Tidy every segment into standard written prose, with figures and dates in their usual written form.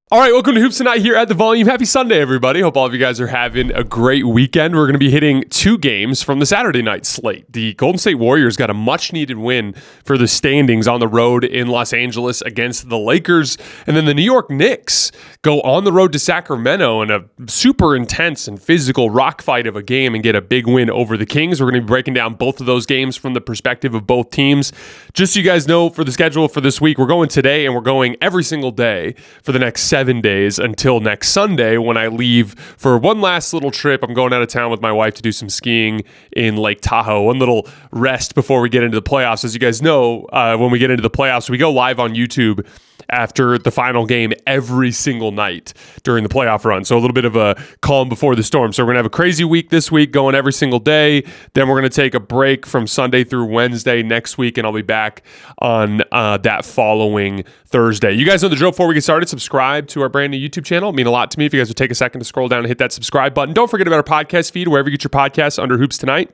All right, welcome to Hoops Tonight here at The Volume. Happy Sunday, everybody. Hope all of you guys are having a great weekend. We're going to be hitting two games from the Saturday night slate. The Golden State Warriors got a much-needed win for the standings on the road in Los Angeles against the Lakers. And then the New York Knicks go on the road to Sacramento in a super intense and physical rock fight of a game and get a big win over the Kings. We're going to be breaking down both of those games from the perspective of both teams. Just so you guys know, for the schedule for this week, we're going today and we're going every single day for the next 7 days until next Sunday when I leave for one last little trip. I'm going out of town with my wife to do some skiing in Lake Tahoe. One little rest before we get into the playoffs. As you guys know, when we get into the playoffs, we go live on YouTube after the final game every single night during the playoff run. So a little bit of a calm before the storm. So we're going to have a crazy week this week going every single day. Then we're going to take a break from Sunday through Wednesday next week, and I'll be back on that following Thursday. You guys know the drill. Before we get started, subscribe to our brand new YouTube channel. It'd mean a lot to me if you guys would take a second to scroll down and hit that subscribe button. Don't forget about our podcast feed, wherever you get your podcasts under Hoops Tonight.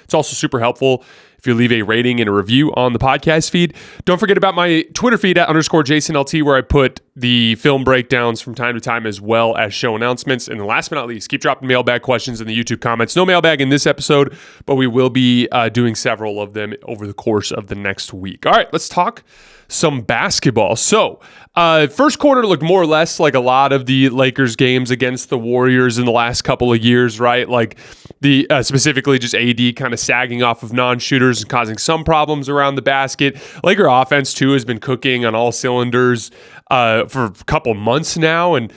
It's also super helpful if you leave a rating and a review on the podcast feed. Don't forget about my Twitter feed at _JasonLT, where I put the film breakdowns from time to time as well as show announcements. And last but not least, keep dropping mailbag questions in the YouTube comments. No mailbag in this episode, but we will be doing several of them over the course of the next week. All right, let's talk some basketball. So, first quarter looked more or less like a lot of the Lakers games against the Warriors in the last couple of years, right? Like the specifically just AD kind of sagging off of non-shooters and causing some problems around the basket. Laker offense too has been cooking on all cylinders for a couple months now, and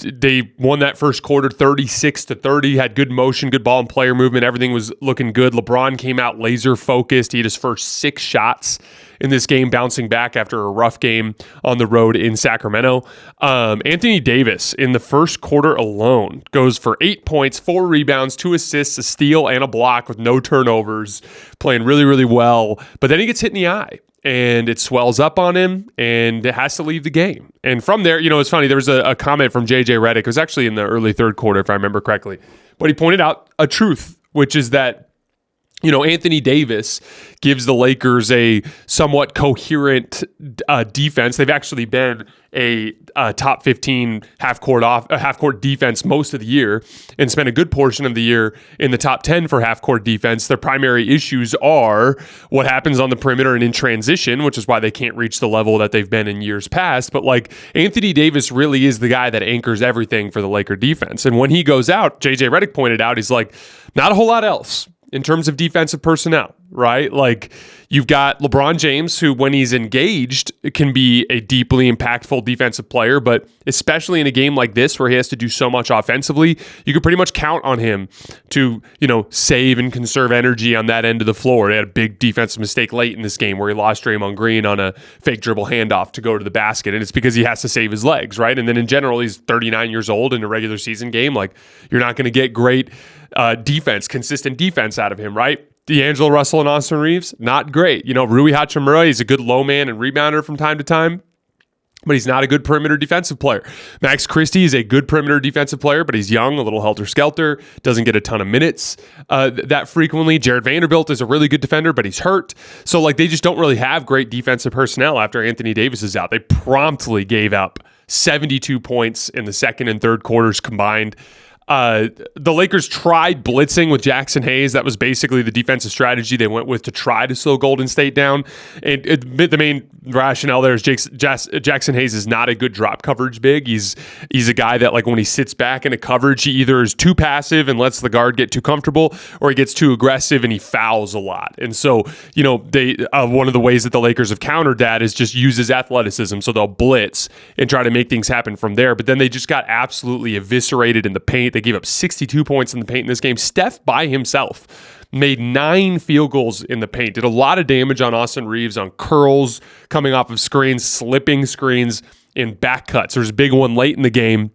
they won that first quarter 36-30. Had good motion, good ball and player movement. Everything was looking good. LeBron came out laser focused. He had his first 6 shots in this game, bouncing back after a rough game on the road in Sacramento. Anthony Davis in the first quarter alone goes for 8 points, 4 rebounds, 2 assists, a steal, and a block with no turnovers, playing really, really well. But then he gets hit in the eye, and it swells up on him, and it has to leave the game. And from there, it's funny, there was a comment from JJ Redick. It was actually in the early third quarter, if I remember correctly. But he pointed out a truth, which is that Anthony Davis gives the Lakers a somewhat coherent defense. They've actually been a top 15 half-court defense most of the year and spent a good portion of the year in the top 10 for half-court defense. Their primary issues are what happens on the perimeter and in transition, which is why they can't reach the level that they've been in years past. But Anthony Davis really is the guy that anchors everything for the Laker defense. And when he goes out, JJ Redick pointed out, he's like, not a whole lot else in terms of defensive personnel, right? You've got LeBron James, who when he's engaged can be a deeply impactful defensive player, but especially in a game like this where he has to do so much offensively, you could pretty much count on him to, save and conserve energy on that end of the floor. He had a big defensive mistake late in this game where he lost Draymond Green on a fake dribble handoff to go to the basket, and it's because he has to save his legs, right? And then in general, he's 39 years old in a regular season game. You're not going to get great consistent defense out of him, right? D'Angelo Russell and Austin Reeves, not great. Rui Hachimura, he's a good low man and rebounder from time to time, but he's not a good perimeter defensive player. Max Christie is a good perimeter defensive player, but he's young, a little helter-skelter, doesn't get a ton of minutes that frequently. Jared Vanderbilt is a really good defender, but he's hurt. So, they just don't really have great defensive personnel after Anthony Davis is out. They promptly gave up 72 points in the second and third quarters combined. The Lakers tried blitzing with Jackson Hayes. That was basically the defensive strategy they went with to try to slow Golden State down. And the main rationale there is Jackson Hayes is not a good drop coverage big. He's a guy that when he sits back in a coverage, he either is too passive and lets the guard get too comfortable, or he gets too aggressive and he fouls a lot. And so, they one of the ways that the Lakers have countered that is just use his athleticism. So they'll blitz and try to make things happen from there. But then they just got absolutely eviscerated in the paint. They gave up 62 points in the paint in this game. Steph by himself made 9 field goals in the paint, did a lot of damage on Austin Reeves on curls, coming off of screens, slipping screens, and back cuts. There's a big one late in the game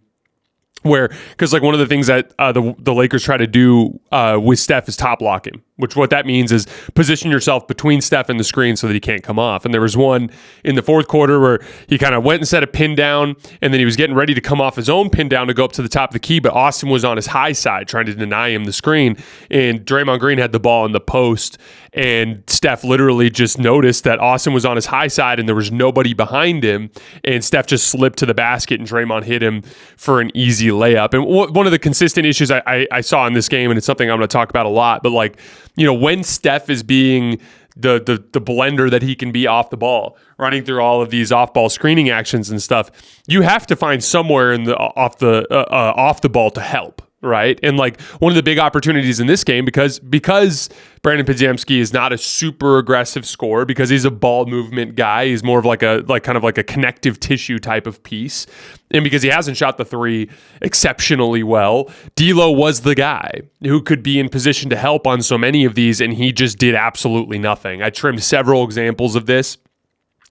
because one of the things that the Lakers try to do with Steph is top lock him, which what that means is position yourself between Steph and the screen so that he can't come off. And there was one in the fourth quarter where he kind of went and set a pin down, and then he was getting ready to come off his own pin down to go up to the top of the key, but Austin was on his high side trying to deny him the screen, and Draymond Green had the ball in the post and Steph literally just noticed that Austin was on his high side and there was nobody behind him, and Steph just slipped to the basket and Draymond hit him for an easy layup. And one of the consistent issues I saw in this game, and it's something I'm going to talk about a lot, but like, when Steph is being the blender that he can be off the ball, running through all of these off-ball screening actions and stuff, you have to find somewhere in the off the ball to help, right? And like one of the big opportunities in this game, because Brandon Podziemski is not a super aggressive scorer, because he's a ball movement guy, he's more of like a connective tissue type of piece, and because he hasn't shot the three exceptionally well, D'Lo was the guy who could be in position to help on so many of these, and he just did absolutely nothing. I trimmed several examples of this.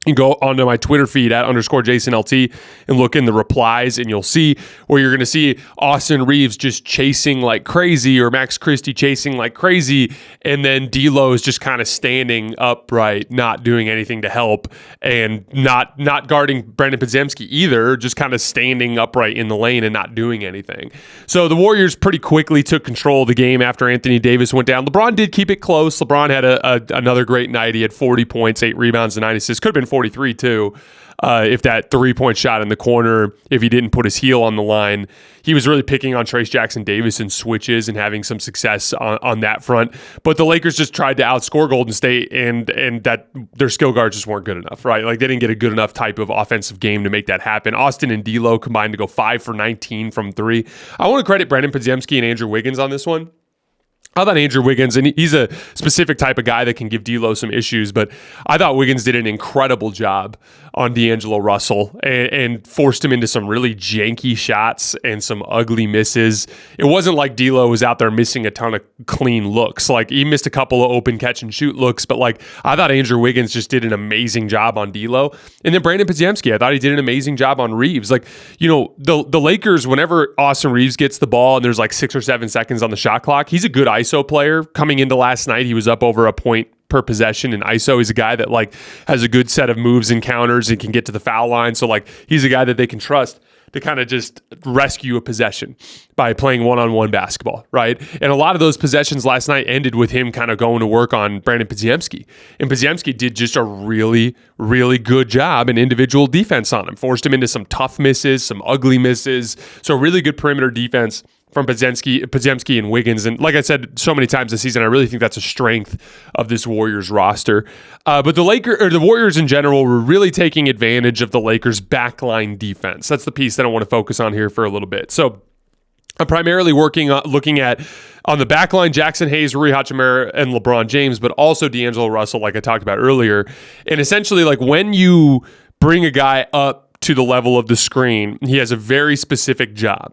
You can go onto my Twitter feed at _JasonLT and look in the replies, and you'll see where you're going to see Austin Reeves just chasing like crazy, or Max Christie chasing like crazy, and then D'Lo is just kind of standing upright, not doing anything to help, and not guarding Brandon Podziemski either, just kind of standing upright in the lane and not doing anything. So the Warriors pretty quickly took control of the game after Anthony Davis went down. LeBron did keep it close. LeBron had another great night. He had 40 points, 8 rebounds, and 9 assists. Could have been 43 too, if that 3-point shot in the corner, if he didn't put his heel on the line. He was really picking on Trayce Jackson-Davis in switches and having some success on that front. But the Lakers just tried to outscore Golden State, and that their skill guards just weren't good enough, right? Like they didn't get a good enough type of offensive game to make that happen. Austin and D'Lo combined to go 5 for 19 from 3. I want to credit Brandon Podziemski and Andrew Wiggins on this one. I thought Andrew Wiggins, and he's a specific type of guy that can give D'Lo some issues, but I thought Wiggins did an incredible job on D'Angelo Russell and forced him into some really janky shots and some ugly misses. It wasn't like D'Lo was out there missing a ton of clean looks. Like he missed a couple of open catch and shoot looks, but like I thought Andrew Wiggins just did an amazing job on D'Lo. And then Brandon Podziemski, I thought he did an amazing job on Reeves. Like, the Lakers, whenever Austin Reeves gets the ball and there's like 6 or 7 seconds on the shot clock, he's a good ISO player. Coming into last night, he was up over a point per possession in ISO. He's a guy that like has a good set of moves and counters and can get to the foul line. So like he's a guy that they can trust to kind of just rescue a possession by playing one-on-one basketball, right? And a lot of those possessions last night ended with him kind of going to work on Brandon Podziemski. And Podziemski did just a really, really good job in individual defense on him. Forced him into some tough misses, some ugly misses. So really good perimeter defense from Podziemski and Wiggins. And like I said so many times this season, I really think that's a strength of this Warriors roster. But the Warriors in general were really taking advantage of the Lakers' backline defense. That's the piece that I want to focus on here for a little bit. So I'm primarily looking at on the backline, Jackson Hayes, Rui Hachimura, and LeBron James, but also D'Angelo Russell, like I talked about earlier. And essentially, like when you bring a guy up to the level of the screen, he has a very specific job.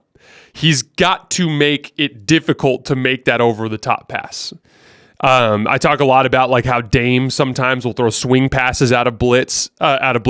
He's got to make it difficult to make that over-the-top pass. I talk a lot about like how Dame sometimes will throw swing passes out of blitz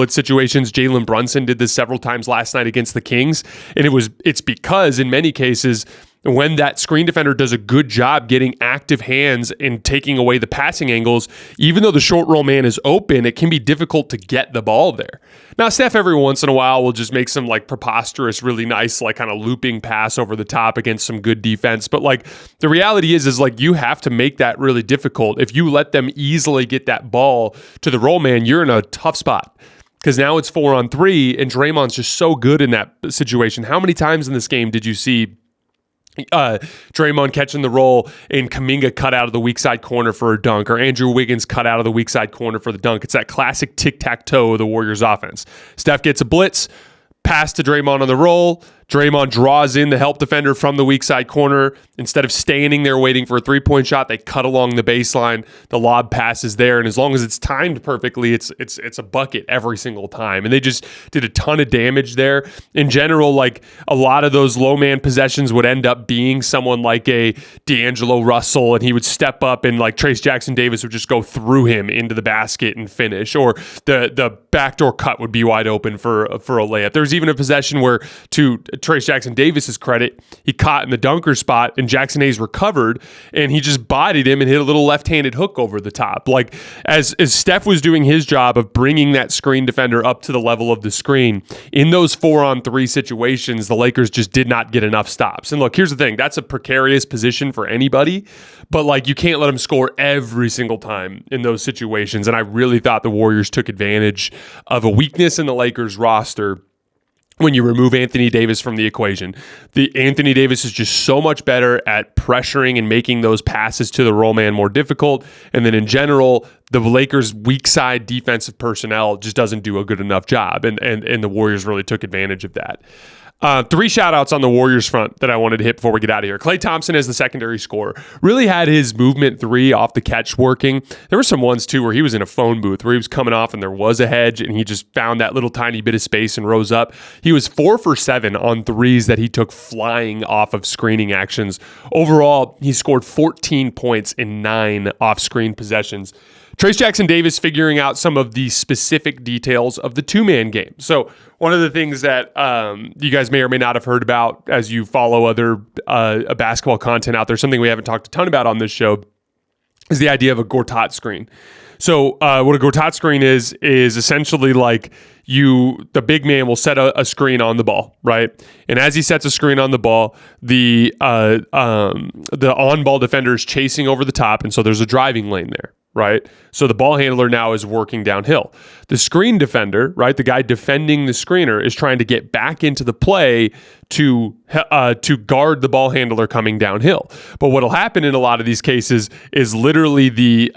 situations. Jalen Brunson did this several times last night against the Kings, and it's because in many cases, when that screen defender does a good job getting active hands and taking away the passing angles, even though the short roll man is open, it can be difficult to get the ball there. Now, Steph every once in a while will just make some like preposterous, really nice, like kind of looping pass over the top against some good defense. But like the reality is like you have to make that really difficult. If you let them easily get that ball to the roll man, you're in a tough spot. Because now it's 4-on-3, and Draymond's just so good in that situation. How many times in this game did you see Draymond catching the roll and Kuminga cut out of the weak side corner for a dunk, or Andrew Wiggins cut out of the weak side corner for the dunk? It's that classic tic-tac-toe of the Warriors offense. Steph gets a blitz, pass to Draymond on the roll. Draymond draws in the help defender from the weak side corner. Instead of standing there waiting for a three-point shot, they cut along the baseline. The lob pass is there, and as long as it's timed perfectly, it's a bucket every single time. And they just did a ton of damage there. In general, like a lot of those low man possessions would end up being someone like a D'Angelo Russell, and he would step up, and like Trayce Jackson-Davis would just go through him into the basket and finish, or the backdoor cut would be wide open for a layup. There's even a possession where to Trayce Jackson-Davis's credit, he caught in the dunker spot, and Jackson Hayes recovered, and he just bodied him and hit a little left-handed hook over the top. Like, as Steph was doing his job of bringing that screen defender up to the level of the screen, in those 4-on-3 situations, the Lakers just did not get enough stops. And look, here's the thing. That's a precarious position for anybody, but like, you can't let them score every single time in those situations. And I really thought the Warriors took advantage of a weakness in the Lakers roster when you remove Anthony Davis from the equation. Anthony Davis is just so much better at pressuring and making those passes to the roll man more difficult. And then in general, the Lakers' weak side defensive personnel just doesn't do a good enough job. And the Warriors really took advantage of that. 3 shout-outs on the Warriors front that I wanted to hit before we get out of here. Klay Thompson as the secondary scorer really had his movement 3 off the catch working. There were some ones, too, where he was in a phone booth, where he was coming off and there was a hedge, and he just found that little tiny bit of space and rose up. He was 4 for 7 on threes that he took flying off of screening actions. Overall, he scored 14 points in 9 off-screen possessions. Trayce Jackson-Davis figuring out some of the specific details of the two-man game. So one of the things that you guys may or may not have heard about as you follow other basketball content out there, something we haven't talked a ton about on this show, is the idea of a Gortat screen. So what a Gortat screen is essentially like the big man will set a screen on the ball, right? And as he sets a screen on the ball, the on-ball defender is chasing over the top, and so there's a driving lane there, right? So the ball handler now is working downhill. The screen defender, right, the guy defending the screener, is trying to get back into the play to guard the ball handler coming downhill. But what'll happen in a lot of these cases is literally the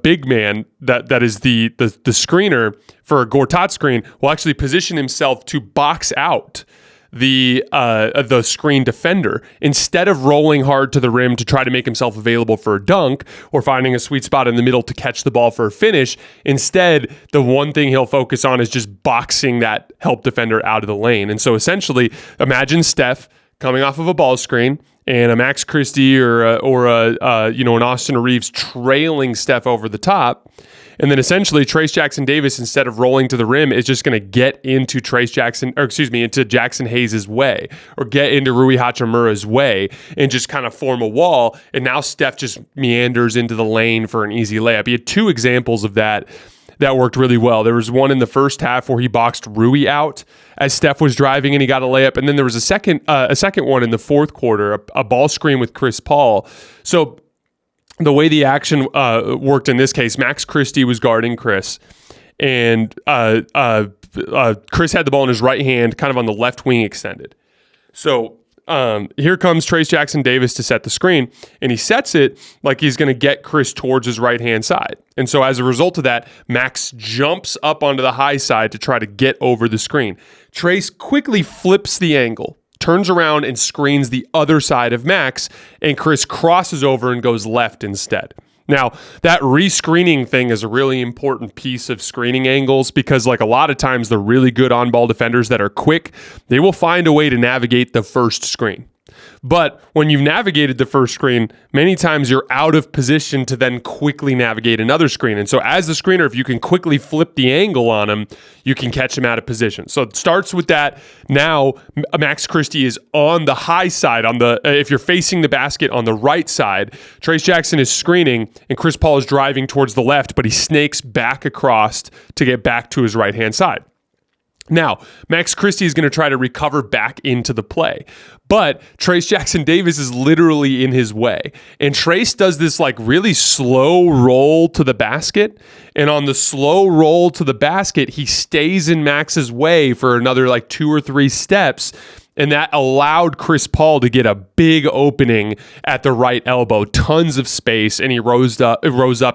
big man that is the screener for a Gortat screen will actually position himself to box out the screen defender instead of rolling hard to the rim to try to make himself available for a dunk or finding a sweet spot in the middle to catch the ball for a finish. Instead, the one thing he'll focus on is just boxing that help defender out of the lane. And so essentially, imagine Steph coming off of a ball screen and a Max Christie or an Austin Reeves trailing Steph over the top. And then essentially Trayce Jackson-Davis, instead of rolling to the rim, is just going to get into into Jackson Hayes' way, or get into Rui Hachimura's way, and just kind of form a wall. And now Steph just meanders into the lane for an easy layup. He had 2 examples of that worked really well. There was one in the first half where he boxed Rui out as Steph was driving and he got a layup. And then there was a second one in the fourth quarter, a ball screen with Chris Paul. So the way the action worked in this case, Max Christie was guarding Chris, and Chris had the ball in his right hand, kind of on the left wing extended. So here comes Trayce Jackson-Davis to set the screen, and he sets it like he's going to get Chris towards his right-hand side. And so as a result of that, Max jumps up onto the high side to try to get over the screen. Trayce quickly flips the angle, turns around and screens the other side of Max, and Chris crosses over and goes left instead. Now, that rescreening thing is a really important piece of screening angles because, like, a lot of times the really good on-ball defenders that are quick, they will find a way to navigate the first screen. But when you've navigated the first screen, many times you're out of position to then quickly navigate another screen. And so as the screener, if you can quickly flip the angle on him, you can catch him out of position. So it starts with that. Now, Max Christie is on the high side. If you're facing the basket on the right side, Trayce Jackson is screening, and Chris Paul is driving towards the left, but he snakes back across to get back to his right-hand side. Now, Max Christie is going to try to recover back into the play, but Trayce Jackson-Davis is literally in his way. And Trayce does this like really slow roll to the basket. And on the slow roll to the basket, he stays in Max's way for another like 2 or 3 steps. And that allowed Chris Paul to get a big opening at the right elbow, tons of space, and he rose up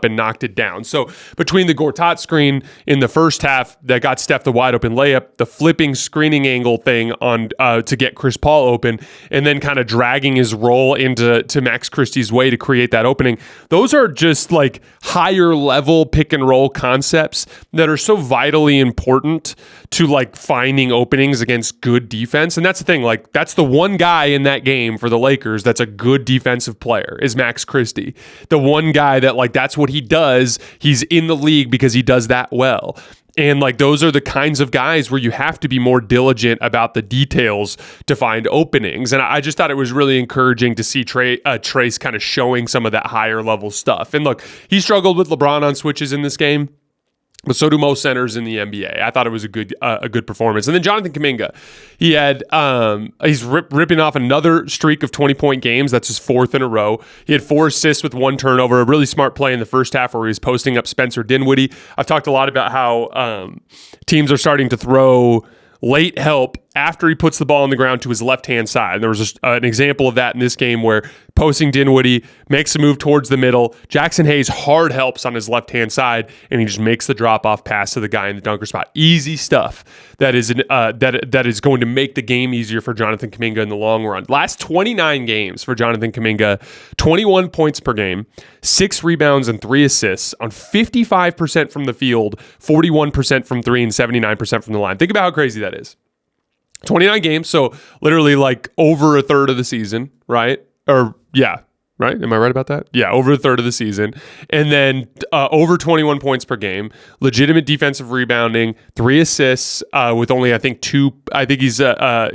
and knocked it down. So between the Gortat screen in the first half that got Steph the wide open layup, the flipping screening angle thing on to get Chris Paul open, and then kind of dragging his roll into Max Christie's way to create that opening, those are just like higher level pick and roll concepts that are so vitally important to like finding openings against good defense. And that's the thing, like that's the one guy in that game for the Lakers that's a good defensive player is Max Christie. The one guy that like that's what he does. He's in the league because he does that well. And like those are the kinds of guys where you have to be more diligent about the details to find openings. And I just thought it was really encouraging to see Trace kind of showing some of that higher level stuff. And look, he struggled with LeBron on switches in this game, but so do most centers in the NBA. I thought it was a good performance. And then Jonathan Kuminga, he had he's ripping off another streak of 20-point games. That's his fourth in a row. He had 4 assists with 1 turnover. A really smart play in the first half where he was posting up Spencer Dinwiddie. I've talked a lot about how teams are starting to throw late help after he puts the ball on the ground to his left-hand side. There was an example of that in this game where posting Dinwiddie makes a move towards the middle. Jackson Hayes hard helps on his left-hand side, and he just makes the drop-off pass to the guy in the dunker spot. Easy stuff that is going to make the game easier for Jonathan Kuminga in the long run. Last 29 games for Jonathan Kuminga, 21 points per game, 6 rebounds and 3 assists on 55% from the field, 41% from 3, and 79% from the line. Think about how crazy that is. 29 games, so literally like over a third of the season, right? Or yeah, right? Am I right about that? Yeah, over a third of the season. And then over 21 points per game, legitimate defensive rebounding, 3 assists with only, I think, 2. I think he's, I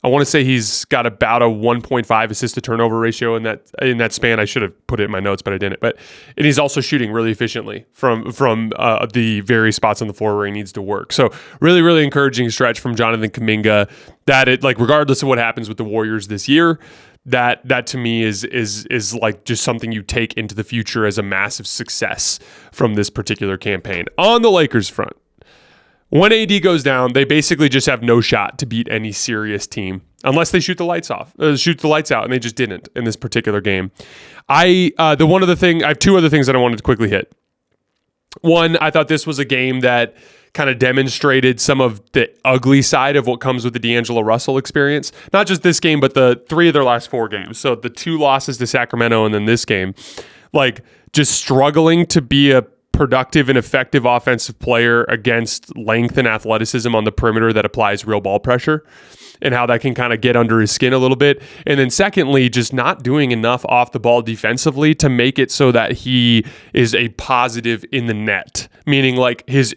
want to say he's got about a 1.5 assist to turnover ratio in that span. I should have put it in my notes, but I didn't. And he's also shooting really efficiently from the various spots on the floor where he needs to work. So really, really encouraging stretch from Jonathan Kuminga. That it, like, regardless of what happens with the Warriors this year, that to me is like just something you take into the future as a massive success from this particular campaign. On the Lakers front, when AD goes down, they basically just have no shot to beat any serious team unless they shoot the lights out, and they just didn't in this particular game. I have 2 other things that I wanted to quickly hit. One, I thought this was a game that kind of demonstrated some of the ugly side of what comes with the D'Angelo Russell experience. Not just this game, but the 3 of their last 4 games. So the 2 losses to Sacramento and then this game, like just struggling to be a productive and effective offensive player against length and athleticism on the perimeter that applies real ball pressure, and how that can kind of get under his skin a little bit. And then secondly, just not doing enough off the ball defensively to make it so that he is a positive in the net, meaning like his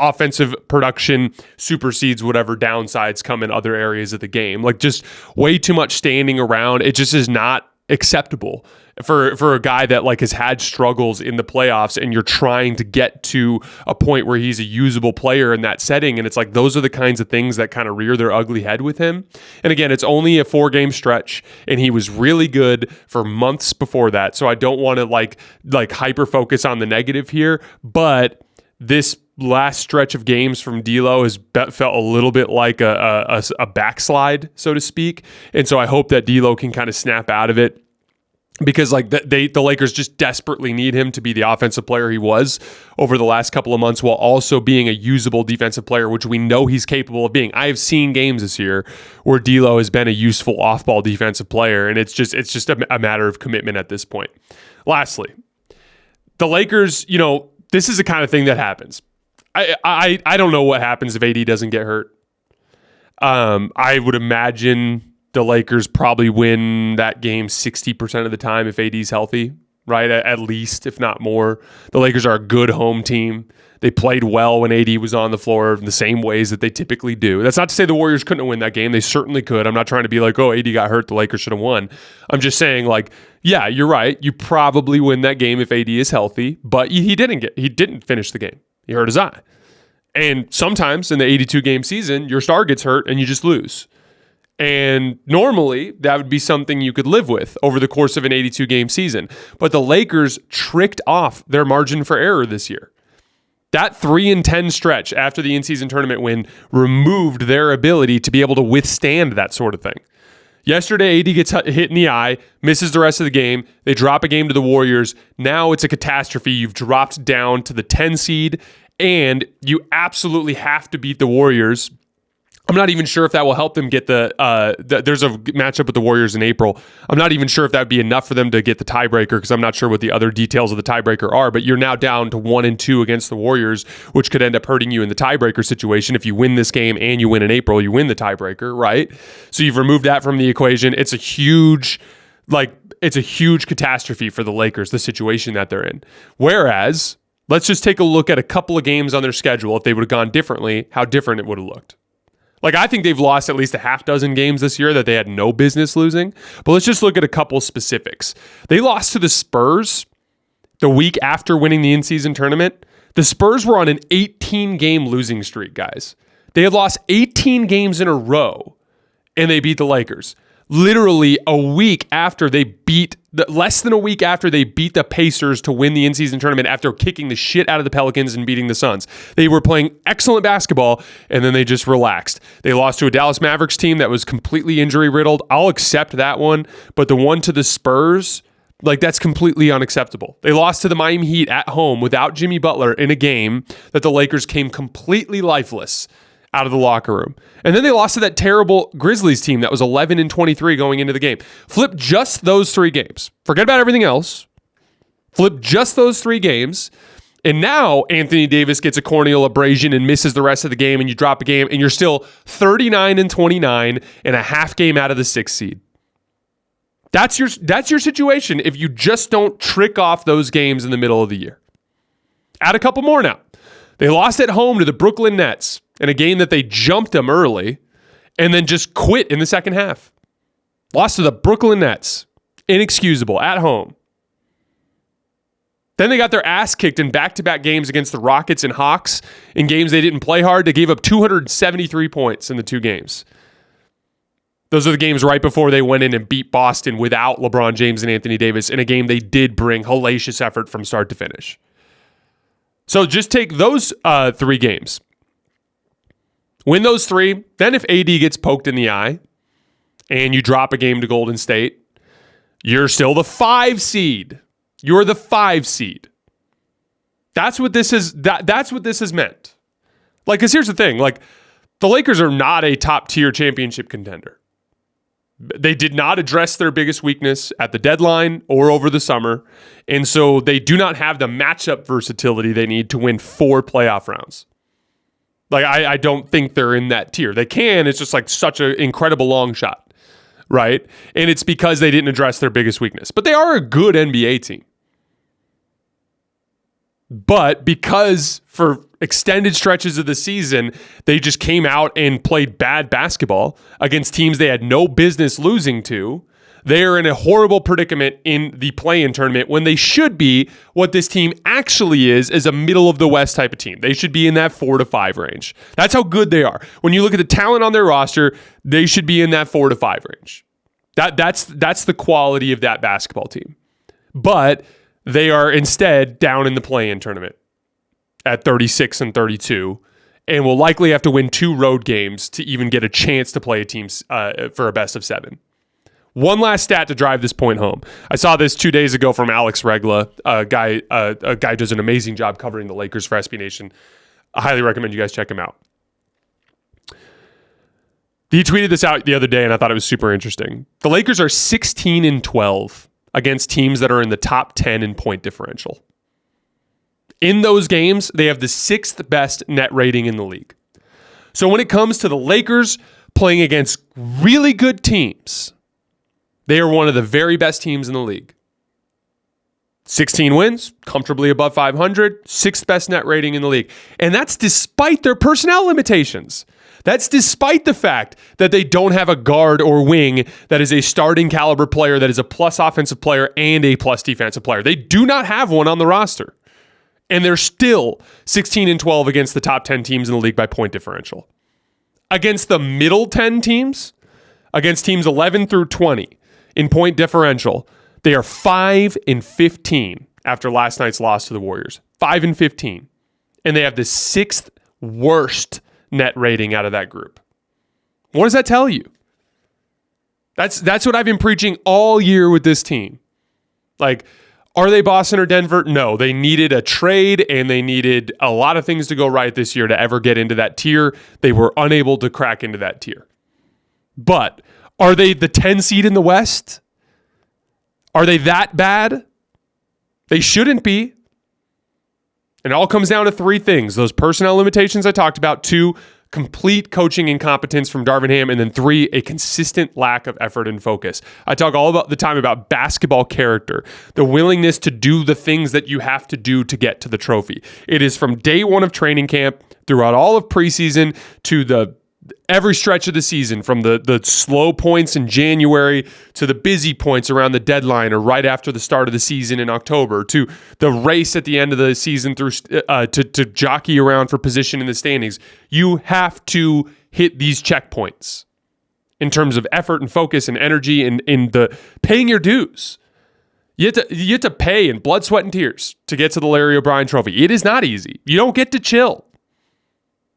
offensive production supersedes whatever downsides come in other areas of the game. Like just way too much standing around. It just is not acceptable for a guy that like has had struggles in the playoffs, and you're trying to get to a point where he's a usable player in that setting. And it's like those are the kinds of things that kind of rear their ugly head with him. And again, it's only a 4-game stretch, and he was really good for months before that. So I don't want to like hyper focus on the negative here, but this last stretch of games from D'Lo has felt a little bit like a backslide, so to speak. And so I hope that D'Lo can kind of snap out of it, because like the Lakers just desperately need him to be the offensive player he was over the last couple of months, while also being a usable defensive player, which we know he's capable of being. I have seen games this year where D'Lo has been a useful off-ball defensive player, and it's just a matter of commitment at this point. Lastly, the Lakers, this is the kind of thing that happens. I don't know what happens if AD doesn't get hurt. I would imagine the Lakers probably win that game 60% of the time if AD's healthy, right? At least, if not more. The Lakers are a good home team. They played well when AD was on the floor in the same ways that they typically do. That's not to say the Warriors couldn't win that game. They certainly could. I'm not trying to be like, oh, AD got hurt, the Lakers should have won. I'm just saying, like, yeah, you're right. You probably win that game if AD is healthy, but he didn't finish the game. He hurt his eye. And sometimes in the 82-game season, your star gets hurt and you just lose. And normally, that would be something you could live with over the course of an 82-game season. But the Lakers tricked off their margin for error this year. That 3-10 stretch after the in-season tournament win removed their ability to be able to withstand that sort of thing. Yesterday, AD gets hit in the eye, misses the rest of the game. They drop a game to the Warriors. Now it's a catastrophe. You've dropped down to the 10 seed, and you absolutely have to beat the Warriors. I'm not even sure if that will help them get there's a matchup with the Warriors in April. I'm not even sure if that would be enough for them to get the tiebreaker, because I'm not sure what the other details of the tiebreaker are, but you're now down to 1-2 against the Warriors, which could end up hurting you in the tiebreaker situation. If you win this game and you win in April, you win the tiebreaker, right? So you've removed that from the equation. It's a huge catastrophe for the Lakers, the situation that they're in. Whereas Let's just take a look at a couple of games on their schedule. If they would have gone differently, how different it would have looked. Like, I think they've lost at least a half dozen games this year that they had no business losing. But let's just look at a couple specifics. They lost to the Spurs the week after winning the in-season tournament. The Spurs were on an 18-game losing streak, guys. They had lost 18 games in a row, and they beat the Lakers. Literally less than a week after they beat the Pacers to win the in-season tournament after kicking the shit out of the Pelicans and beating the Suns. They were playing excellent basketball, and then they just relaxed. They lost to a Dallas Mavericks team that was completely injury-riddled. I'll accept that one, but the one to the Spurs, like, that's completely unacceptable. They lost to the Miami Heat at home without Jimmy Butler in a game that the Lakers came completely lifeless out of the locker room. And then they lost to that terrible Grizzlies team that was 11-23 going into the game. Flip just those 3 games. Forget about everything else. Flip just those 3 games. And now Anthony Davis gets a corneal abrasion and misses the rest of the game, and you drop a game, and you're still 39-29 and a half game out of the 6th seed. That's your situation if you just don't trick off those games in the middle of the year. Add a couple more now. They lost at home to the Brooklyn Nets in a game that they jumped them early and then just quit in the second half. Lost to the Brooklyn Nets. Inexcusable at home. Then they got their ass kicked in back-to-back games against the Rockets and Hawks in games they didn't play hard. They gave up 273 points in the 2 games. Those are the games right before they went in and beat Boston without LeBron James and Anthony Davis in a game they did bring hellacious effort from start to finish. So just take those 3 games. Win those 3. Then if AD gets poked in the eye and you drop a game to Golden State, you're still the 5 seed. You're the 5 seed. That's what this is. That's what this has meant. Like, because here's the thing. Like, the Lakers are not a top-tier championship contender. They did not address their biggest weakness at the deadline or over the summer, and so they do not have the matchup versatility they need to win 4 playoff rounds. Like, I don't think they're in that tier. They can, it's just like such an incredible long shot, right? And it's because they didn't address their biggest weakness. But they are a good NBA team. But because for extended stretches of the season, they just came out and played bad basketball against teams they had no business losing to, they are in a horrible predicament in the play-in tournament when they should be what this team actually is a middle-of-the-West type of team. They should be in that 4 to 5 range. That's how good they are. When you look at the talent on their roster, they should be in that 4 to 5 range. That's the quality of that basketball team. But they are instead down in the play-in tournament at 36-32 and will likely have to win 2 road games to even get a chance to play a team for a best of 7. One last stat to drive this point home. I saw this 2 days ago from Alex Regla, a guy does an amazing job covering the Lakers for SB Nation. I highly recommend you guys check him out. He tweeted this out the other day, and I thought it was super interesting. The Lakers are 16-12 against teams that are in the top 10 in point differential. In those games, they have the 6th best net rating in the league. So when it comes to the Lakers playing against really good teams, they are one of the very best teams in the league. 16 wins, comfortably above 500, 6th best net rating in the league. And that's despite their personnel limitations. That's despite the fact that they don't have a guard or wing that is a starting caliber player, that is a plus offensive player and a plus defensive player. They do not have one on the roster. And they're still 16-12 against the top 10 teams in the league by point differential. Against the middle 10 teams, against teams 11 through 20 in point differential, they are 5-15 after last night's loss to the Warriors. 5-15. And they have the 6th worst net rating out of that group. What does that tell you? That's what I've been preaching all year with this team. Like, are they Boston or Denver? No, they needed a trade and they needed a lot of things to go right this year to ever get into that tier. They were unable to crack into that tier. But are they the 10 seed in the West? Are they that bad? They shouldn't be. And it all comes down to 3 things. Those personnel limitations I talked about. 2, complete coaching incompetence from Darvin Ham, and then 3, a consistent lack of effort and focus. I talk all about the time about basketball character, the willingness to do the things that you have to do to get to the trophy. It is from day one of training camp throughout all of preseason to every stretch of the season, from the slow points in January to the busy points around the deadline or right after the start of the season in October, to the race at the end of the season through to jockey around for position in the standings. You have to hit these checkpoints in terms of effort and focus and energy and in the paying your dues. You have to pay in blood, sweat, and tears to get to the Larry O'Brien Trophy. It is not easy. You don't get to chill.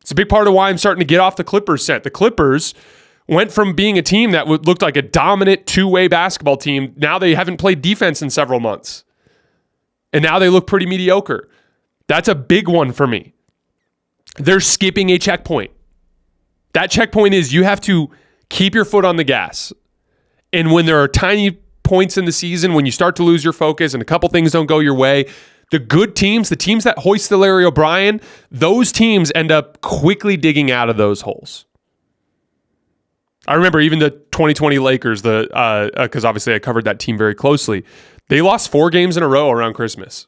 It's a big part of why I'm starting to get off the Clippers scent. The Clippers went from being a team that looked like a dominant two-way basketball team. Now they haven't played defense in several months. And now they look pretty mediocre. That's a big one for me. They're skipping a checkpoint. That checkpoint is you have to keep your foot on the gas. And when there are tiny points in the season, when you start to lose your focus and a couple things don't go your way, the good teams, the teams that hoist the Larry O'Brien, those teams end up quickly digging out of those holes. I remember even the 2020 Lakers, because obviously I covered that team very closely. They lost 4 games in a row around Christmas.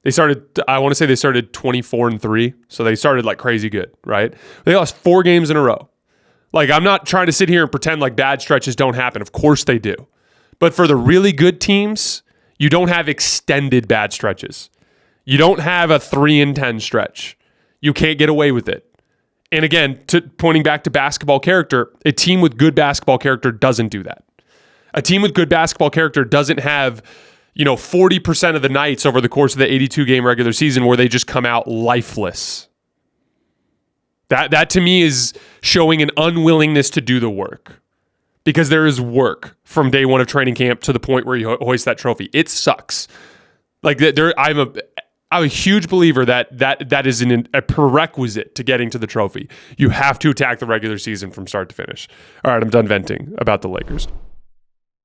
I want to say they started 24-3, so they started like crazy good, right? They lost 4 games in a row. Like, I'm not trying to sit here and pretend like bad stretches don't happen. Of course they do. But for the really good teams, you don't have extended bad stretches. You don't have a 3-10 stretch. You can't get away with it. And again, pointing back to basketball character, a team with good basketball character doesn't do that. A team with good basketball character doesn't have, 40% of the nights over the course of the 82-game regular season where they just come out lifeless. That to me is showing an unwillingness to do the work. Because there is work from day one of training camp to the point where you hoist that trophy. It sucks. Like, I'm a huge believer that is a prerequisite to getting to the trophy. You have to attack the regular season from start to finish. All right, I'm done venting about the Lakers.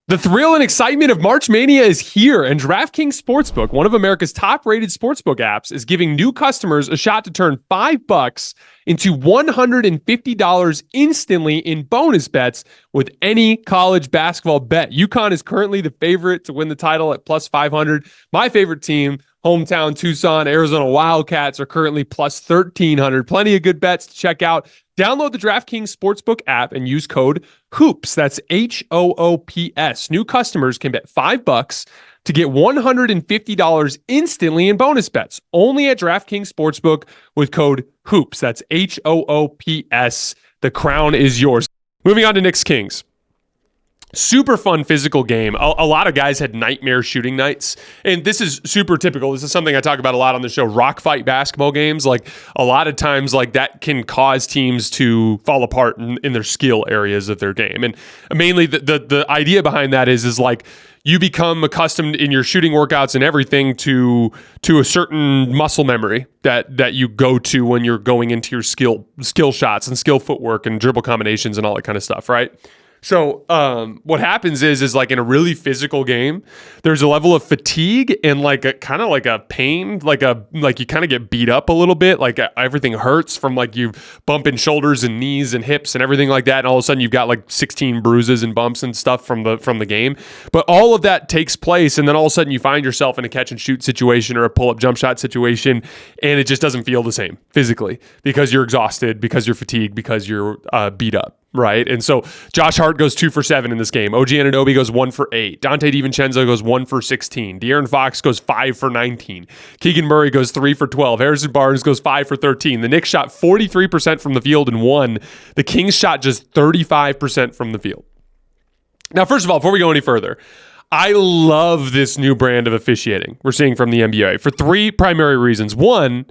The thrill and excitement of March Mania is here, and DraftKings Sportsbook, one of America's top-rated sportsbook apps, is giving new customers a shot to turn $5 into $150 instantly in bonus bets with any college basketball bet. UConn is currently the favorite to win the title at plus 500. My favorite team, hometown Tucson, Arizona Wildcats, are currently plus 1,300. Plenty of good bets to check out. Download the DraftKings Sportsbook app and use code HOOPS. That's HOOPS. New customers can bet $5 to get $150 instantly in bonus bets. Only at DraftKings Sportsbook with code HOOPS. That's HOOPS. The crown is yours. Moving on to Knicks-Kings. Super fun physical game. A lot of guys had nightmare shooting nights. And this is super typical. This is something I talk about a lot on the show. Rock fight basketball games. Like, a lot of times, like, that can cause teams to fall apart in their skill areas of their game. And mainly the idea behind that is like, you become accustomed in your shooting workouts and everything to a certain muscle memory that you go to when you're going into your skill shots and skill footwork and dribble combinations and all that kind of stuff, right? So what happens is like in a really physical game, there's a level of fatigue and like a kind of like a pain, like you kind of get beat up a little bit, like everything hurts from like you bumping shoulders and knees and hips and everything like that, and all of a sudden you've got like 16 bruises and bumps and stuff from the game. But all of that takes place, and then all of a sudden you find yourself in a catch and shoot situation or a pull up jump shot situation, and it just doesn't feel the same physically because you're exhausted, because you're fatigued, because you're beat up. Right. And so Josh Hart goes 2 for 7 in this game. OG Anunoby goes 1 for 8. Dante DiVincenzo goes 1 for 16. De'Aaron Fox goes 5 for 19. Keegan Murray goes 3 for 12. Harrison Barnes goes 5 for 13. The Knicks shot 43% from the field and won. The Kings shot just 35% from the field. Now, first of all, before we go any further, I love this new brand of officiating we're seeing from the NBA for 3 primary reasons. One,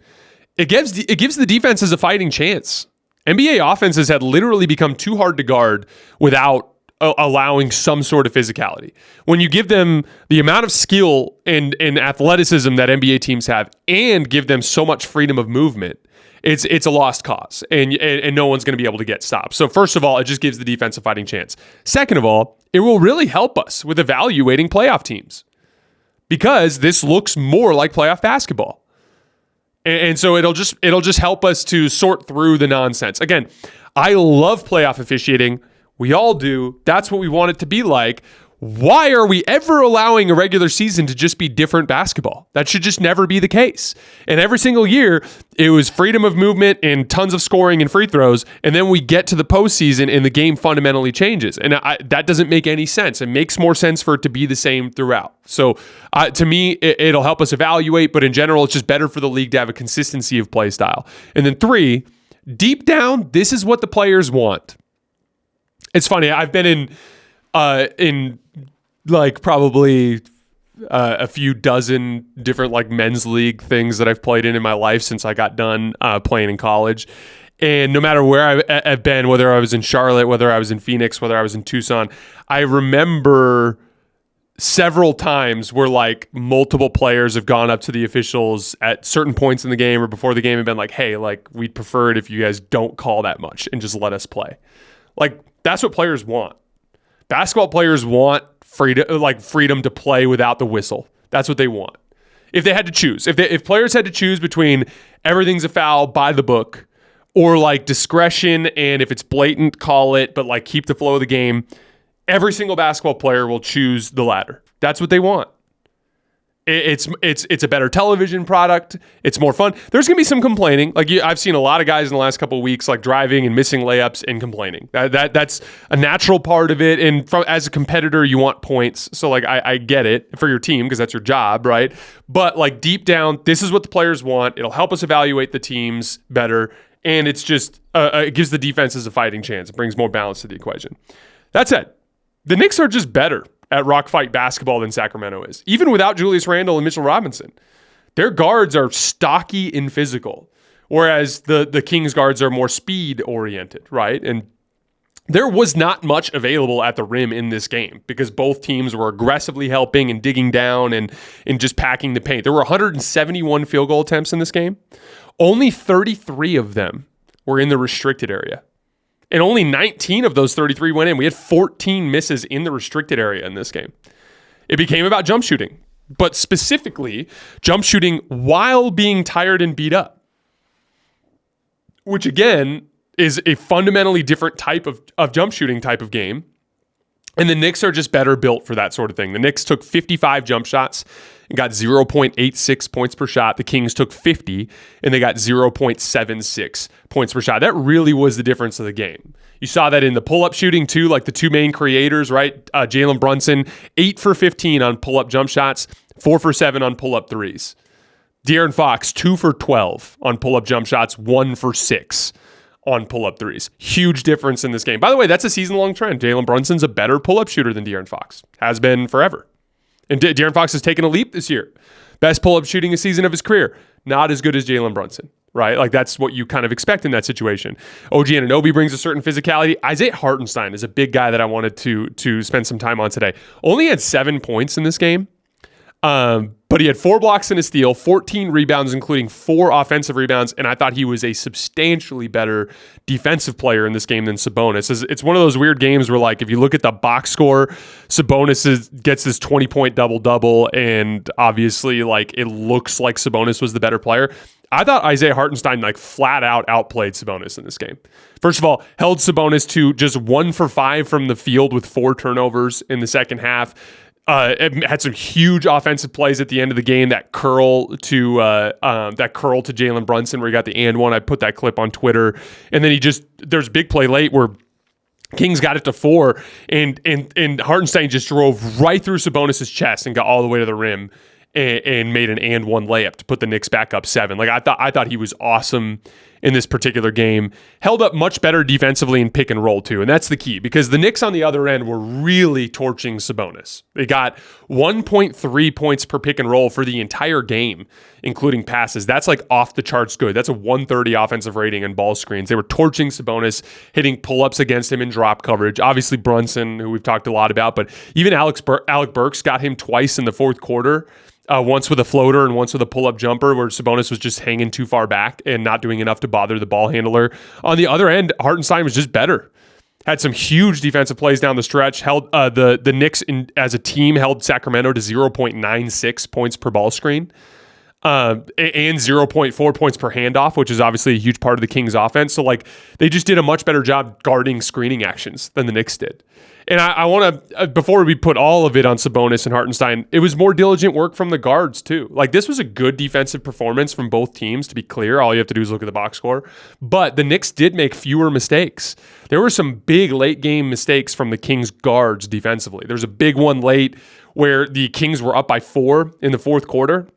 it gives the defenses a fighting chance. NBA offenses had literally become too hard to guard without allowing some sort of physicality. When you give them the amount of skill and athleticism that NBA teams have and give them so much freedom of movement, it's a lost cause, and no one's going to be able to get stopped. So first of all, it just gives the defense a fighting chance. Second of all, it will really help us with evaluating playoff teams because this looks more like playoff basketball. And so it'll just help us to sort through the nonsense. Again, I love playoff officiating. We all do. That's what we want it to be like. Why are we ever allowing a regular season to just be different basketball? That should just never be the case. And every single year, it was freedom of movement and tons of scoring and free throws. And then we get to the postseason and the game fundamentally changes. And that doesn't make any sense. It makes more sense for it to be the same throughout. So to me, it'll help us evaluate. But in general, it's just better for the league to have a consistency of play style. And then 3, deep down, this is what the players want. It's funny. I've been in like probably a few dozen different like men's league things that I've played in my life since I got done playing in college. And no matter where I've been, whether I was in Charlotte, whether I was in Phoenix, whether I was in Tucson, I remember several times where like multiple players have gone up to the officials at certain points in the game or before the game and been like, hey, like we'd prefer it if you guys don't call that much and just let us play. Like that's what players want. Basketball players want freedom to play without the whistle. That's what they want. If they had to choose, if players had to choose between everything's a foul by the book or like discretion and if it's blatant, call it, but like keep the flow of the game, every single basketball player will choose the latter. That's what they want. It's a better television product. It's more fun. There's going to be some complaining. Like I've seen a lot of guys in the last couple of weeks like driving and missing layups and complaining. That's a natural part of it. And as a competitor, you want points. So like I get it for your team because that's your job, right? But like deep down, this is what the players want. It'll help us evaluate the teams better. And it's just it gives the defenses a fighting chance. It brings more balance to the equation. That said, the Knicks are just better at rock fight basketball than Sacramento is. Even without Julius Randle and Mitchell Robinson. Their guards are stocky and physical, whereas the Kings guards are more speed-oriented, right? And there was not much available at the rim in this game because both teams were aggressively helping and digging down and just packing the paint. There were 171 field goal attempts in this game. Only 33 of them were in the restricted area. And only 19 of those 33 went in. We had 14 misses in the restricted area in this game. It became about jump shooting, but specifically jump shooting while being tired and beat up, which again is a fundamentally different type of jump shooting type of game. And the Knicks are just better built for that sort of thing. The Knicks took 55 jump shots and got 0.86 points per shot. The Kings took 50 and they got 0.76 points per shot. That really was the difference of the game. You saw that in the pull-up shooting too, like the two main creators, right? Jalen Brunson, 8 for 15 on pull-up jump shots, 4 for 7 on pull-up threes. De'Aaron Fox, 2 for 12 on pull-up jump shots, 1 for 6 on pull-up threes. Huge difference in this game. By the way, that's a season-long trend. Jalen Brunson's a better pull-up shooter than De'Aaron Fox. Has been forever. And De'Aaron Fox has taken a leap this year. Best pull-up shooting season of his career. Not as good as Jalen Brunson, right? Like that's what you kind of expect in that situation. OG Anunoby brings a certain physicality. Isaiah Hartenstein is a big guy that I wanted to spend some time on today. Only had 7 points in this game. But he had 4 blocks and a steal, 14 rebounds, including 4 offensive rebounds, and I thought he was a substantially better defensive player in this game than Sabonis. It's one of those weird games where, like, if you look at the box score, Sabonis gets this 20-point double-double, and obviously, like, it looks like Sabonis was the better player. I thought Isaiah Hartenstein, like, flat-out outplayed Sabonis in this game. First of all, held Sabonis to just 1 for 5 from the field with 4 turnovers in the second half. It had some huge offensive plays at the end of the game. That curl to Jalen Brunson where he got the and one. I put that clip on Twitter, and then there's a big play late where Kings got it to 4, and Hartenstein just drove right through Sabonis' chest and got all the way to the rim and made an and one layup to put the Knicks back up 7. Like I thought he was awesome in this particular game. Held up much better defensively in pick and roll too, and that's the key because the Knicks on the other end were really torching Sabonis. They got 1.3 points per pick and roll for the entire game, including passes. That's like off the charts good. That's a 130 offensive rating and ball screens. They were torching Sabonis, hitting pull-ups against him in drop coverage. Obviously Brunson, who we've talked a lot about, but even Alec Burks got him twice in the fourth quarter. Once with a floater and once with a pull-up jumper where Sabonis was just hanging too far back and not doing enough to bother the ball handler. On the other end, Hartenstein was just better. Had some huge defensive plays down the stretch. Held the Knicks as a team held Sacramento to 0.96 points per ball screen. and 0.4 points per handoff, which is obviously a huge part of the Kings offense. So like they just did a much better job guarding screening actions than the Knicks did. And I want to, before we put all of it on Sabonis and Hartenstein, it was more diligent work from the guards too. Like this was a good defensive performance from both teams, to be clear. All you have to do is look at the box score. But the Knicks did make fewer mistakes. There were some big late game mistakes from the Kings guards defensively. There was a big one late where the Kings were up by 4 in the fourth quarter.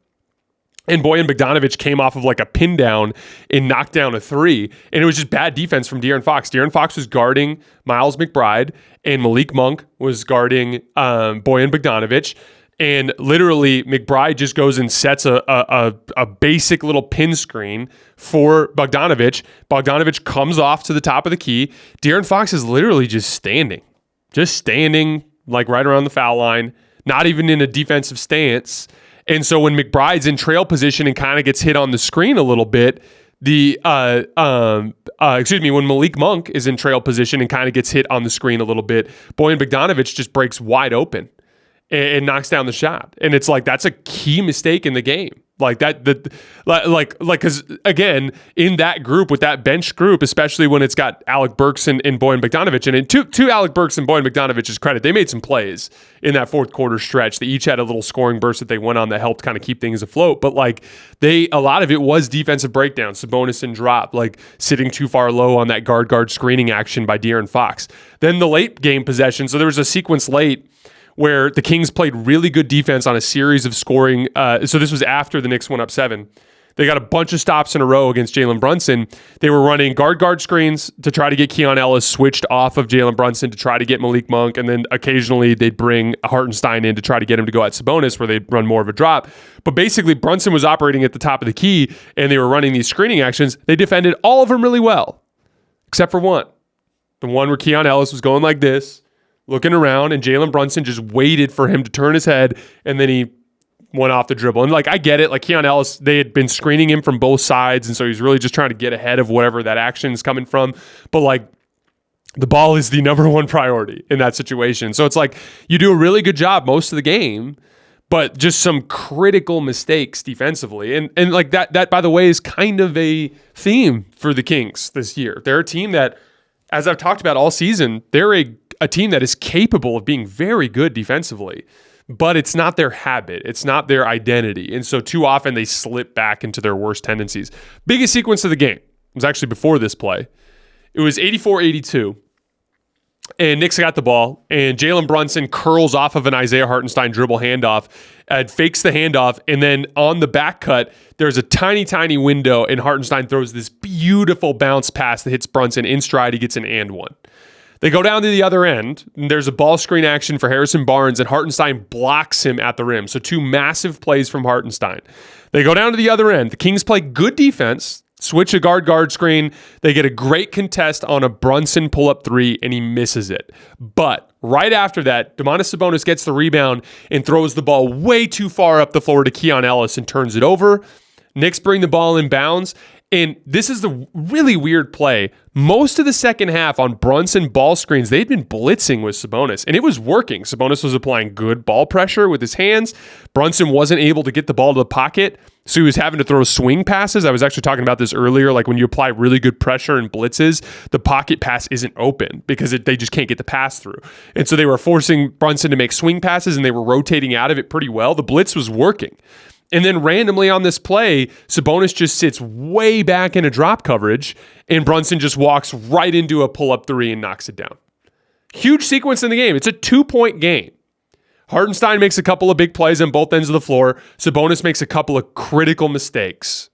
And Bojan Bogdanovic came off of like a pin down and knocked down a 3. And it was just bad defense from De'Aaron Fox. De'Aaron Fox was guarding Miles McBride, and Malik Monk was guarding Bojan Bogdanovic. And literally, McBride just goes and sets a basic little pin screen for Bogdanovic. Bogdanovic comes off to the top of the key. De'Aaron Fox is literally just standing like right around the foul line, not even in a defensive stance. And so when McBride's in trail position and kind of gets hit on the screen a little bit, when Malik Monk is in trail position and kind of gets hit on the screen a little bit, Bojan Bogdanovic just breaks wide open and knocks down the shot. And it's like, that's a key mistake in the game. Like that, because again, in that group, with that bench group, especially when it's got Alec Burks and Bojan Bogdanovic, and to Alec Burks and Bojan Bogdanovic's credit, they made some plays in that fourth quarter stretch. They each had a little scoring burst that they went on that helped kind of keep things afloat. But like a lot of it was defensive breakdown, Sabonis and drop, like sitting too far low on that guard screening action by De'Aaron Fox. Then the late game possession. So there was a sequence late where the Kings played really good defense on a series of scoring. So this was after the Knicks went up 7. They got a bunch of stops in a row against Jalen Brunson. They were running guard screens to try to get Keon Ellis switched off of Jalen Brunson to try to get Malik Monk, and then occasionally they'd bring Hartenstein in to try to get him to go at Sabonis, where they'd run more of a drop. But basically, Brunson was operating at the top of the key, and they were running these screening actions. They defended all of them really well, except for one. The one where Keon Ellis was going like this, looking around, and Jalen Brunson just waited for him to turn his head, and then he went off the dribble. And like, I get it. Like Keon Ellis, they had been screening him from both sides, and so he's really just trying to get ahead of whatever that action is coming from. But like, the ball is the number one priority in that situation. So it's like, you do a really good job most of the game, but just some critical mistakes defensively. And like that, by the way, is kind of a theme for the Kings this year. They're a team that, as I've talked about all season, they're a team that is capable of being very good defensively, but it's not their habit. It's not their identity. And so too often they slip back into their worst tendencies. Biggest sequence of the game was actually before this play. It was 84-82. And Knicks got the ball, and Jalen Brunson curls off of an Isaiah Hartenstein dribble handoff, fakes the handoff, and then on the back cut, there's a tiny window, and Hartenstein throws this beautiful bounce pass that hits Brunson in stride. He gets an and one. They go down to the other end, and there's a ball screen action for Harrison Barnes, and Hartenstein blocks him at the rim. So 2 massive plays from Hartenstein. They go down to the other end. The Kings play good defense, switch a guard screen. They get a great contest on a Brunson pull-up 3, and he misses it. But right after that, Domantas Sabonis gets the rebound and throws the ball way too far up the floor to Keon Ellis and turns it over. Knicks bring the ball in bounds. And this is the really weird play. Most of the second half on Brunson ball screens, they'd been blitzing with Sabonis, and it was working. Sabonis was applying good ball pressure with his hands. Brunson wasn't able to get the ball to the pocket, so he was having to throw swing passes. I was actually talking about this earlier. Like when you apply really good pressure in blitzes, the pocket pass isn't open because they just can't get the pass through. And so they were forcing Brunson to make swing passes, and they were rotating out of it pretty well. The blitz was working. And then randomly on this play, Sabonis just sits way back in a drop coverage, and Brunson just walks right into a pull-up 3 and knocks it down. Huge sequence in the game. It's a 2-point game. Hartenstein makes a couple of big plays on both ends of the floor. Sabonis makes a couple of critical mistakes,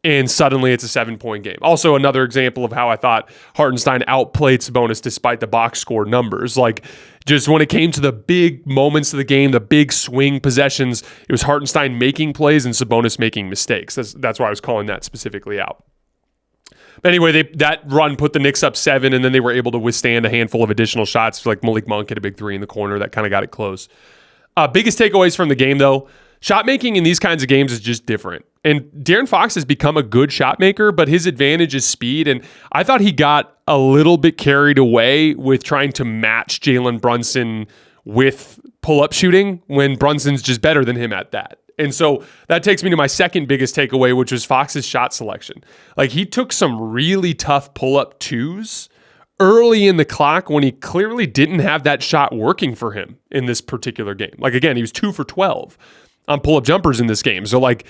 and suddenly it's a 7-point game. Also, another example of how I thought Hartenstein outplayed Sabonis despite the box score numbers. Like, just when it came to the big moments of the game, the big swing possessions, it was Hartenstein making plays and Sabonis making mistakes. That's why I was calling that specifically out. But anyway, that run put the Knicks up 7, and then they were able to withstand a handful of additional shots. Like Malik Monk hit a big 3 in the corner. That kind of got it close. Biggest takeaways from the game, though, shot making in these kinds of games is just different. And De'Aaron Fox has become a good shot maker, but his advantage is speed. And I thought he got a little bit carried away with trying to match Jalen Brunson with pull-up shooting when Brunson's just better than him at that. And so that takes me to my second biggest takeaway, which was Fox's shot selection. Like, he took some really tough pull-up twos early in the clock when he clearly didn't have that shot working for him in this particular game. Like, again, he was 2 for 12 on pull-up jumpers in this game. So, like,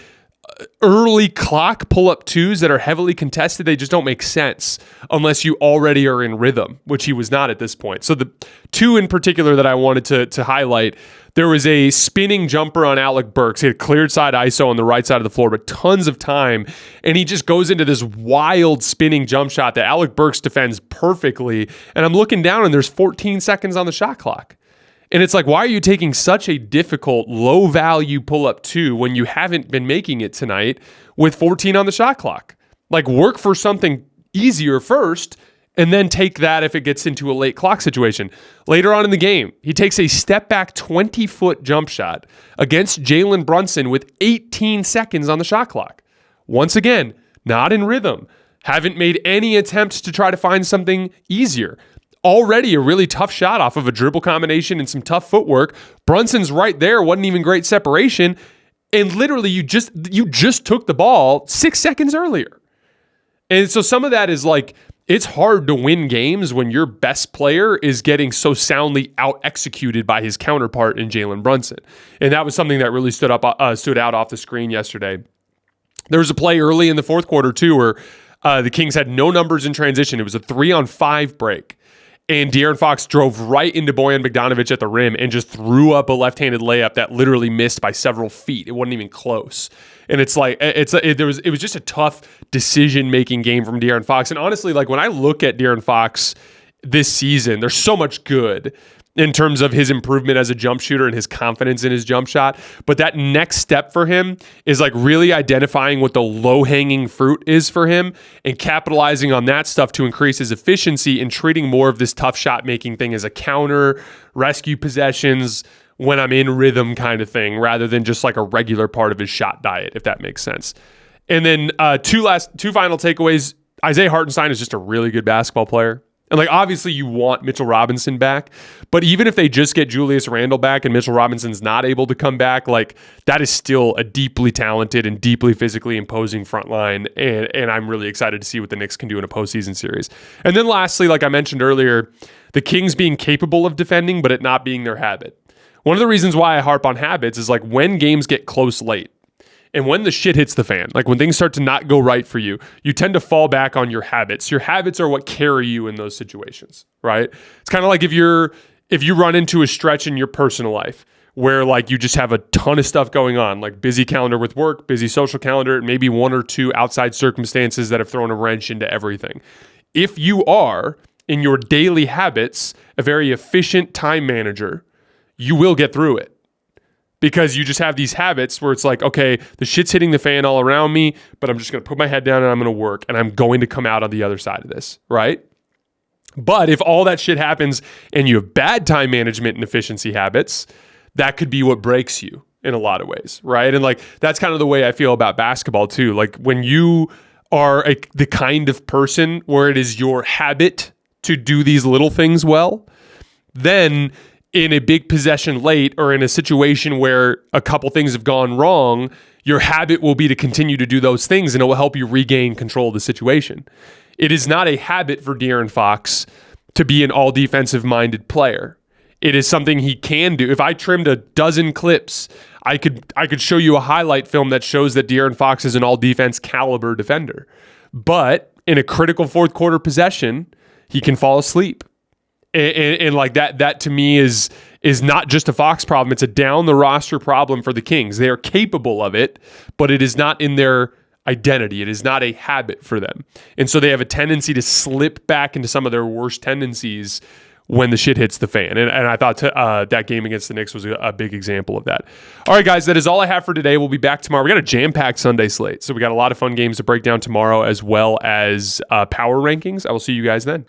early clock pull-up twos that are heavily contested, they just don't make sense unless you already are in rhythm, which he was not at this point. So the two in particular that I wanted to highlight, there was a spinning jumper on Alec Burks. He had cleared side ISO on the right side of the floor, but tons of time, and he just goes into this wild spinning jump shot that Alec Burks defends perfectly, and I'm looking down and there's 14 seconds on the shot clock. And it's like, why are you taking such a difficult, low-value pull-up two when you haven't been making it tonight with 14 on the shot clock? Like, work for something easier first, and then take that if it gets into a late clock situation. Later on in the game, he takes a step-back 20-foot jump shot against Jalen Brunson with 18 seconds on the shot clock. Once again, not in rhythm. Haven't made any attempts to try to find something easier. Already a really tough shot off of a dribble combination and some tough footwork. Brunson's right there, wasn't even great separation, and literally you just took the ball 6 seconds earlier. And so some of that is like, it's hard to win games when your best player is getting so soundly out-executed by his counterpart in Jalen Brunson. And that was something that really stood out off the screen yesterday. There was a play early in the fourth quarter too where the Kings had no numbers in transition. It was a 3-on-5 break. And De'Aaron Fox drove right into Bojan Bogdanovic at the rim and just threw up a left-handed layup that literally missed by several feet. It wasn't even close. And it's like it was just a tough decision-making game from De'Aaron Fox. And honestly, like, when I look at De'Aaron Fox this season, there's so much good in terms of his improvement as a jump shooter and his confidence in his jump shot. But that next step for him is like really identifying what the low-hanging fruit is for him and capitalizing on that stuff to increase his efficiency and treating more of this tough shot-making thing as a counter, rescue possessions, when I'm in rhythm kind of thing, rather than just like a regular part of his shot diet, if that makes sense. And then two final takeaways. Isaiah Hartenstein is just a really good basketball player. And like, obviously you want Mitchell Robinson back, but even if they just get Julius Randle back and Mitchell Robinson's not able to come back, like, that is still a deeply talented and deeply physically imposing front line. And I'm really excited to see what the Knicks can do in a postseason series. And then lastly, like I mentioned earlier, the Kings being capable of defending, but it not being their habit. One of the reasons why I harp on habits is like when games get close late, and when the shit hits the fan, like when things start to not go right for you, you tend to fall back on your habits. Your habits are what carry you in those situations, right? It's kind of like if you run into a stretch in your personal life where like you just have a ton of stuff going on, like busy calendar with work, busy social calendar, and maybe one or two outside circumstances that have thrown a wrench into everything. If you are, in your daily habits, a very efficient time manager, you will get through it. Because you just have these habits where it's like, okay, the shit's hitting the fan all around me, but I'm just going to put my head down and I'm going to work and I'm going to come out on the other side of this, right? But if all that shit happens and you have bad time management and efficiency habits, that could be what breaks you in a lot of ways, right? And like, that's kind of the way I feel about basketball too. Like when you are the kind of person where it is your habit to do these little things well, then in a big possession late or in a situation where a couple things have gone wrong, your habit will be to continue to do those things and it will help you regain control of the situation. It is not a habit for De'Aaron Fox to be an all defensive minded player. It is something he can do. If I trimmed a dozen clips, I could show you a highlight film that shows that De'Aaron Fox is an all defense caliber defender. But in a critical fourth quarter possession, he can fall asleep. And like that to me is not just a Fox problem. It's a down the roster problem for the Kings. They are capable of it, but it is not in their identity. It is not a habit for them. And so they have a tendency to slip back into some of their worst tendencies when the shit hits the fan. And I thought that game against the Knicks was a big example of that. All right, guys, that is all I have for today. We'll be back tomorrow. We got a jam-packed Sunday slate. So we got a lot of fun games to break down tomorrow as well as power rankings. I will see you guys then.